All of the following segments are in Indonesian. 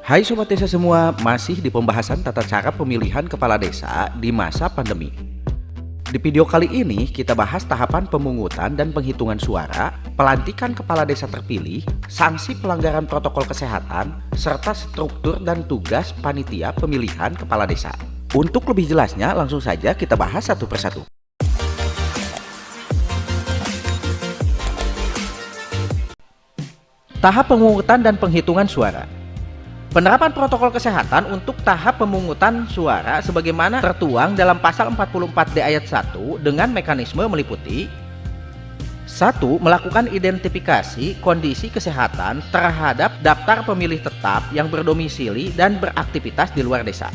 Hai Sobat Desa semua, masih di pembahasan tata cara pemilihan kepala desa di masa pandemi. Di video kali ini kita bahas tahapan pemungutan dan penghitungan suara, pelantikan kepala desa terpilih, sanksi pelanggaran protokol kesehatan, serta struktur dan tugas panitia pemilihan kepala desa. Untuk lebih jelasnya langsung saja kita bahas satu persatu. Tahap pemungutan dan penghitungan suara. Penerapan protokol kesehatan untuk tahap pemungutan suara sebagaimana tertuang dalam pasal 44D ayat 1 dengan mekanisme meliputi 1. Melakukan identifikasi kondisi kesehatan terhadap daftar pemilih tetap yang berdomisili dan beraktivitas di luar desa.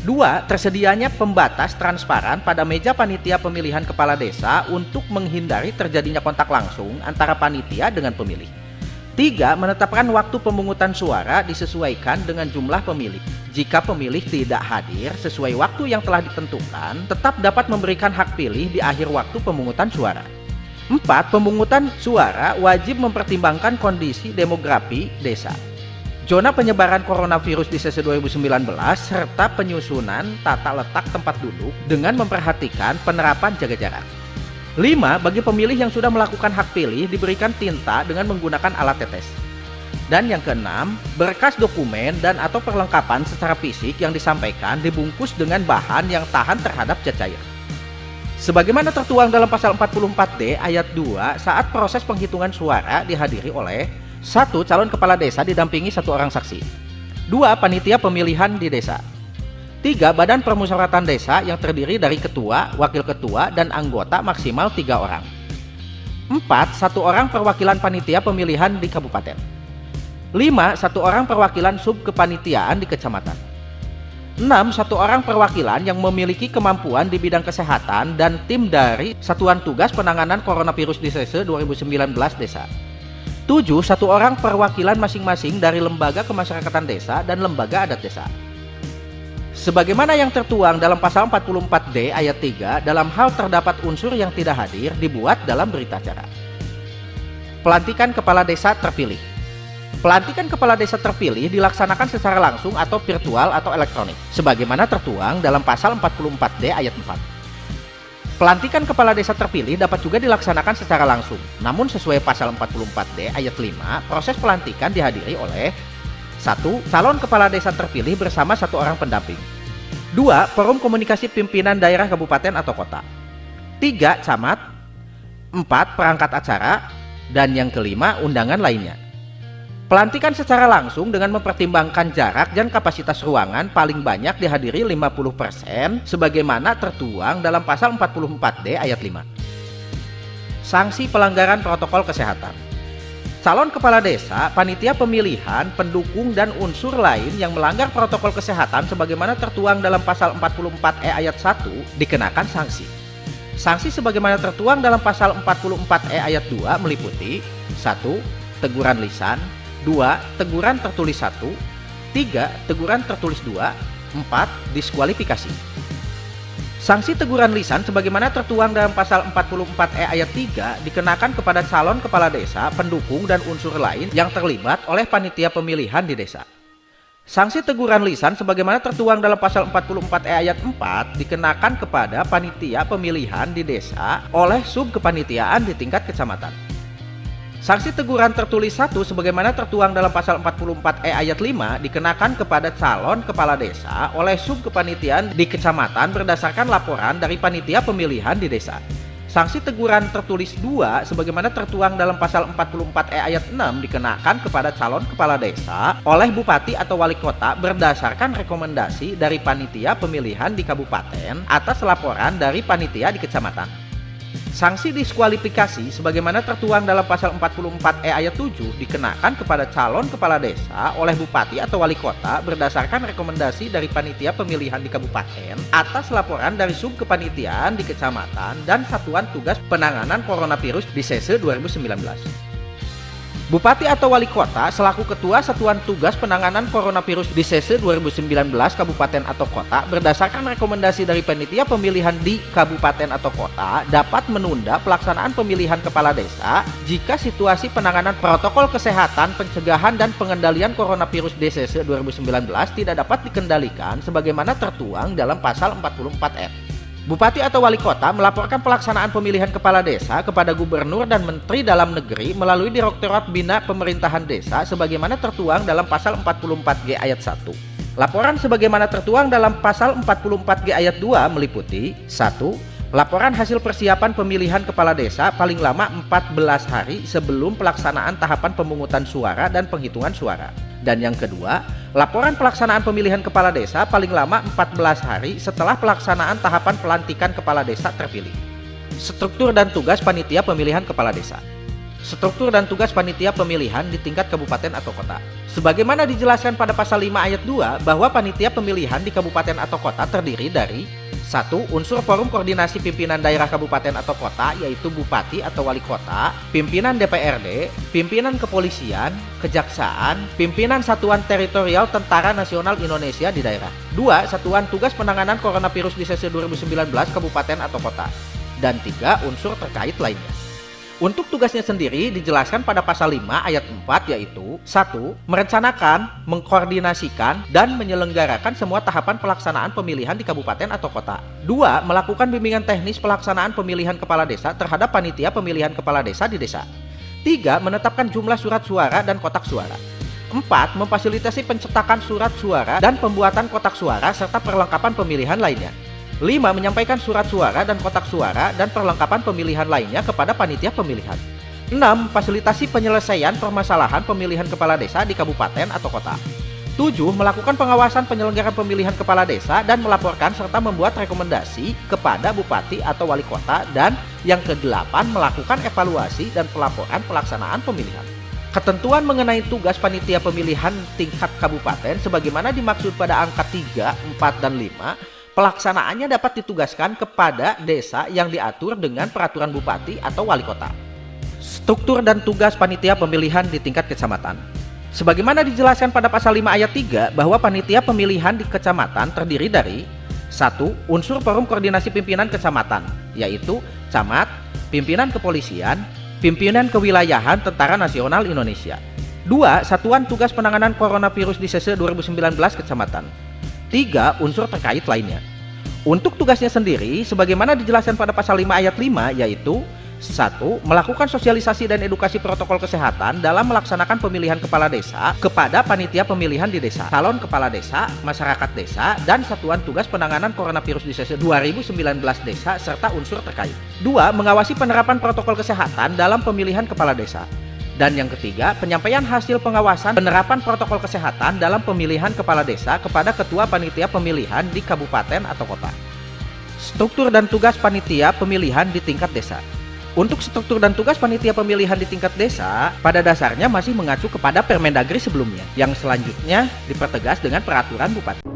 2. Tersedianya pembatas transparan pada meja panitia pemilihan kepala desa untuk menghindari terjadinya kontak langsung antara panitia dengan pemilih. 3. Menetapkan waktu pemungutan suara disesuaikan dengan jumlah pemilih. Jika pemilih tidak hadir sesuai waktu yang telah ditentukan, tetap dapat memberikan hak pilih di akhir waktu pemungutan suara. 4. Pemungutan suara wajib mempertimbangkan kondisi demografi desa, zona penyebaran coronavirus di desa 2019, serta penyusunan tata letak tempat duduk dengan memperhatikan penerapan jaga jarak. 5. Bagi pemilih yang sudah melakukan hak pilih diberikan tinta dengan menggunakan alat tetes. Dan yang keenam, berkas dokumen dan atau perlengkapan secara fisik yang disampaikan dibungkus dengan bahan yang tahan terhadap cat cair. Sebagaimana tertuang dalam pasal 44D ayat 2, saat proses penghitungan suara dihadiri oleh 1. Calon kepala desa didampingi 1 orang saksi. 2. Panitia pemilihan di desa. 3. Badan permusyawaratan desa yang terdiri dari ketua, wakil ketua, dan anggota maksimal 3 orang. 4. 1 orang perwakilan panitia pemilihan di kabupaten. 5. 1 orang perwakilan subkepanitiaan di kecamatan. 6. 1 orang perwakilan yang memiliki kemampuan di bidang kesehatan dan tim dari Satuan Tugas Penanganan Coronavirus di Sese 2019 desa. 7. 1 orang perwakilan masing-masing dari lembaga kemasyarakatan desa dan lembaga adat desa. Sebagaimana yang tertuang dalam pasal 44D ayat 3, dalam hal terdapat unsur yang tidak hadir dibuat dalam berita acara. Pelantikan kepala desa terpilih. Pelantikan kepala desa terpilih dilaksanakan secara langsung atau virtual atau elektronik, sebagaimana tertuang dalam pasal 44D ayat 4. Pelantikan kepala desa terpilih dapat juga dilaksanakan secara langsung, namun sesuai pasal 44D ayat 5, proses pelantikan dihadiri oleh 1. Calon kepala desa terpilih bersama 1 orang pendamping. 2. Forum komunikasi pimpinan daerah kabupaten atau kota. 3. Camat. 4. Perangkat acara. Dan yang kelima, undangan lainnya. Pelantikan secara langsung dengan mempertimbangkan jarak dan kapasitas ruangan paling banyak dihadiri 50% sebagaimana tertuang dalam pasal 44D ayat 5. Sanksi pelanggaran protokol kesehatan. Calon kepala desa, panitia pemilihan, pendukung, dan unsur lain yang melanggar protokol kesehatan sebagaimana tertuang dalam pasal 44E ayat 1 dikenakan sanksi. Sanksi sebagaimana tertuang dalam pasal 44E ayat 2 meliputi 1. Teguran lisan. 2. Teguran tertulis 1. 3. Teguran tertulis 2. 4. Diskualifikasi. Sanksi teguran lisan sebagaimana tertuang dalam pasal 44E ayat 3 dikenakan kepada calon kepala desa, pendukung, dan unsur lain yang terlibat oleh panitia pemilihan di desa. Sanksi teguran lisan sebagaimana tertuang dalam pasal 44E ayat 4 dikenakan kepada panitia pemilihan di desa oleh subkepanitiaan di tingkat kecamatan. Sanksi teguran tertulis 1 sebagaimana tertuang dalam pasal 44E ayat 5 dikenakan kepada calon kepala desa oleh subkepanitiaan di kecamatan berdasarkan laporan dari panitia pemilihan di desa. Sanksi teguran tertulis 2 sebagaimana tertuang dalam pasal 44E ayat 6 dikenakan kepada calon kepala desa oleh bupati atau wali kota berdasarkan rekomendasi dari panitia pemilihan di kabupaten atas laporan dari panitia di kecamatan. Sanksi diskualifikasi sebagaimana tertuang dalam pasal 44E ayat 7 dikenakan kepada calon kepala desa oleh bupati atau wali kota berdasarkan rekomendasi dari panitia pemilihan di kabupaten atas laporan dari subkepanitiaan di kecamatan dan Satuan Tugas Penanganan Coronavirus di Sese 2019. Bupati atau Wali Kota selaku Ketua Satuan Tugas Penanganan Coronavirus Disease 2019 Kabupaten atau Kota berdasarkan rekomendasi dari panitia pemilihan di Kabupaten atau Kota dapat menunda pelaksanaan pemilihan kepala desa jika situasi penanganan protokol kesehatan, pencegahan dan pengendalian Coronavirus Disease 2019 tidak dapat dikendalikan sebagaimana tertuang dalam pasal 44F. Bupati atau Wali Kota melaporkan pelaksanaan pemilihan kepala desa kepada Gubernur dan Menteri Dalam Negeri melalui Direktorat Bina Pemerintahan Desa sebagaimana tertuang dalam pasal 44G ayat 1. Laporan sebagaimana tertuang dalam pasal 44G ayat 2 meliputi 1. Laporan hasil persiapan pemilihan kepala desa paling lama 14 hari sebelum pelaksanaan tahapan pemungutan suara dan penghitungan suara. Dan yang kedua, laporan pelaksanaan pemilihan kepala desa paling lama 14 hari setelah pelaksanaan tahapan pelantikan kepala desa terpilih. Struktur dan tugas panitia pemilihan kepala desa. Struktur dan tugas panitia pemilihan di tingkat kabupaten atau kota. Sebagaimana dijelaskan pada pasal 5 ayat 2 bahwa panitia pemilihan di kabupaten atau kota terdiri dari 1. Unsur forum koordinasi pimpinan daerah kabupaten atau kota yaitu Bupati atau Wali Kota, pimpinan DPRD, pimpinan kepolisian, kejaksaan, pimpinan Satuan Teritorial Tentara Nasional Indonesia di daerah. 2. Satuan Tugas Penanganan Coronavirus Disease 2019 Kabupaten atau Kota. Dan 3. Unsur terkait lainnya. Untuk tugasnya sendiri dijelaskan pada pasal 5 ayat 4 yaitu 1. Merencanakan, mengkoordinasikan, dan menyelenggarakan semua tahapan pelaksanaan pemilihan di kabupaten atau kota. 2. Melakukan bimbingan teknis pelaksanaan pemilihan kepala desa terhadap panitia pemilihan kepala desa di desa. 3. Menetapkan jumlah surat suara dan kotak suara. 4. Memfasilitasi pencetakan surat suara dan pembuatan kotak suara serta perlengkapan pemilihan lainnya. 5. Menyampaikan surat suara dan kotak suara dan perlengkapan pemilihan lainnya kepada panitia pemilihan. 6. Fasilitasi penyelesaian permasalahan pemilihan kepala desa di kabupaten atau kota. 7. Melakukan pengawasan penyelenggaraan pemilihan kepala desa dan melaporkan serta membuat rekomendasi kepada Bupati atau Wali Kota. Dan yang ke-8 melakukan evaluasi dan pelaporan pelaksanaan pemilihan. Ketentuan mengenai tugas panitia pemilihan tingkat kabupaten sebagaimana dimaksud pada angka 3, 4, dan 5 pelaksanaannya dapat ditugaskan kepada desa yang diatur dengan peraturan bupati atau wali kota. Struktur dan tugas panitia pemilihan di tingkat kecamatan. Sebagaimana dijelaskan pada pasal 5 ayat 3 bahwa panitia pemilihan di kecamatan terdiri dari 1. Unsur forum koordinasi pimpinan kecamatan, yaitu camat, pimpinan kepolisian, pimpinan kewilayahan Tentara Nasional Indonesia. 2. Satuan Tugas Penanganan Coronavirus Disease 2019 Kecamatan. 3. Unsur terkait lainnya. Untuk tugasnya sendiri, sebagaimana dijelaskan pada pasal 5 ayat 5 yaitu 1. Melakukan sosialisasi dan edukasi protokol kesehatan dalam melaksanakan pemilihan kepala desa kepada panitia pemilihan di desa, calon kepala desa, masyarakat desa, dan Satuan Tugas Penanganan Coronavirus Disease 2019 desa serta unsur terkait. 2. Mengawasi penerapan protokol kesehatan dalam pemilihan kepala desa. Dan yang ketiga, penyampaian hasil pengawasan penerapan protokol kesehatan dalam pemilihan kepala desa kepada ketua panitia pemilihan di kabupaten atau kota. Struktur dan tugas panitia pemilihan di tingkat desa. Untuk struktur dan tugas panitia pemilihan di tingkat desa, pada dasarnya masih mengacu kepada Permendagri sebelumnya, yang selanjutnya dipertegas dengan peraturan bupati.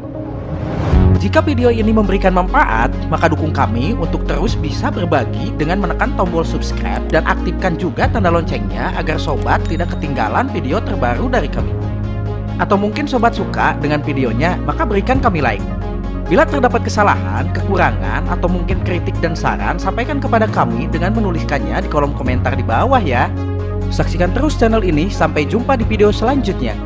Jika video ini memberikan manfaat, maka dukung kami untuk terus bisa berbagi dengan menekan tombol subscribe dan aktifkan juga tanda loncengnya agar sobat tidak ketinggalan video terbaru dari kami. Atau mungkin sobat suka dengan videonya, maka berikan kami like. Bila terdapat kesalahan, kekurangan, atau mungkin kritik dan saran, sampaikan kepada kami dengan menuliskannya di kolom komentar di bawah ya. Saksikan terus channel ini, sampai jumpa di video selanjutnya.